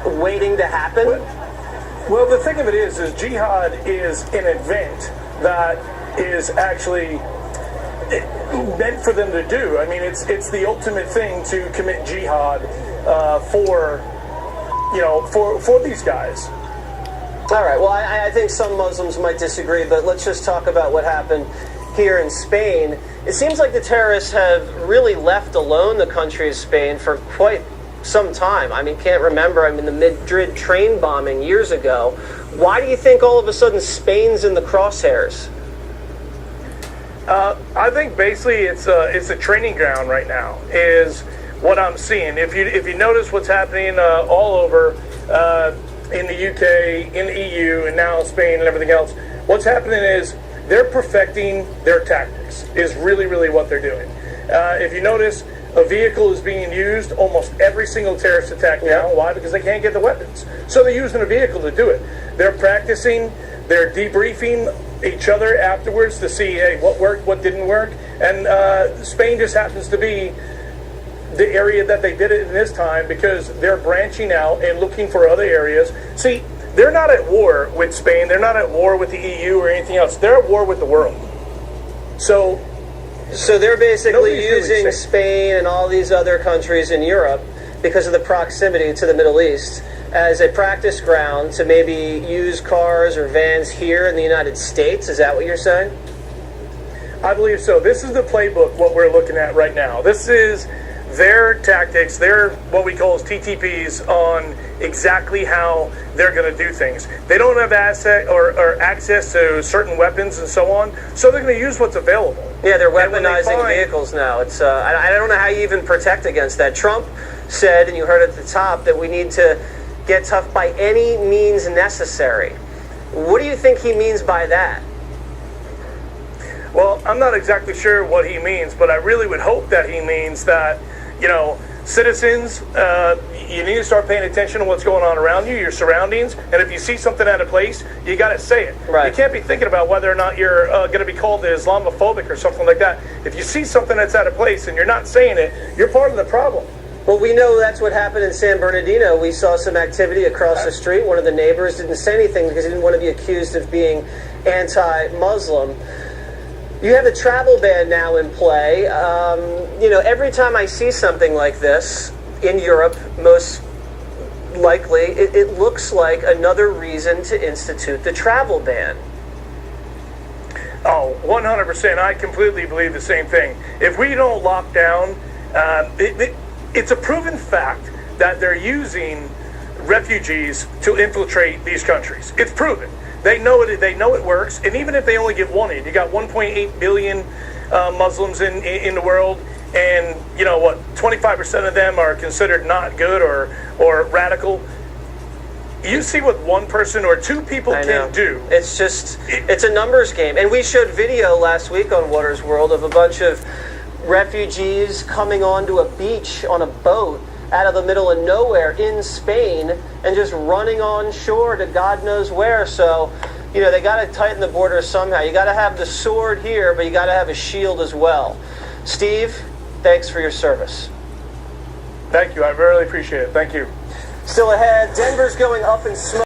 waiting to happen? Well, the thing of it is jihad is an event that is actually meant for them to do. I mean, it's the ultimate thing to commit jihad for these guys. All right. Well, I think some Muslims might disagree, but let's just talk about what happened here in Spain. It seems like the terrorists have really left alone the country of Spain for quite some time. I mean, can't remember. I mean, the Madrid train bombing years ago. Why do you think all of a sudden Spain's in the crosshairs? I think basically it's a training ground right now, is what I'm seeing. If you notice what's happening all over in the UK, in the EU, and now Spain and everything else, what's happening is they're perfecting their tactics, is really, really what they're doing. If you notice, a vehicle is being used almost every single terrorist attack now. Why? Because they can't get the weapons. So they're using a vehicle to do it. They're practicing, they're debriefing each other afterwards to see, hey, what worked, what didn't work. And Spain just happens to be the area that they did it in this time, because they're branching out and looking for other areas. See, they're not at war with Spain. They're not at war with the EU or anything else. They're at war with the world. So they're basically using Spain and all these other countries in Europe, because of the proximity to the Middle East, as a practice ground to maybe use cars or vans here in the United States. Is that what you're saying? I believe so. This is the playbook, what we're looking at right now. This is their tactics, their what we call as TTPs, on exactly how they're going to do things. They don't have asset or access to certain weapons and so on, so they're going to use what's available. Yeah, they're weaponizing vehicles now. It's I don't know how you even protect against that. Trump said, and you heard at the top, that we need to get tough by any means necessary. What do you think he means by that? Well, I'm not exactly sure what he means, but I really would hope that he means that, citizens, you need to start paying attention to what's going on around you, your surroundings, and if you see something out of place, you got to say it. Right. You can't be thinking about whether or not you're going to be called Islamophobic or something like that. If you see something that's out of place and you're not saying it, you're part of the problem. Well, we know that's what happened in San Bernardino. We saw some activity across the street. One of the neighbors didn't say anything because he didn't want to be accused of being anti-Muslim. You have a travel ban now in play. Every time I see something like this in Europe, most likely, it looks like another reason to institute the travel ban. Oh, 100%. I completely believe the same thing. If we don't lock down, it's a proven fact that they're using refugees to infiltrate these countries. It's proven. They know it. They know it works. And even if they only get one in, you got 1.8 billion Muslims in the world, and 25% of them are considered not good or radical. You see what one person or two people can do. It's a numbers game. And we showed video last week on Water's World of a bunch of refugees coming onto a beach on a boat out of the middle of nowhere in Spain and just running on shore to God knows where. So, they got to tighten the borders somehow. You got to have the sword here, but you got to have a shield as well. Steve, thanks for your service. Thank you. I really appreciate it. Thank you. Still ahead, Denver's going up in smoke.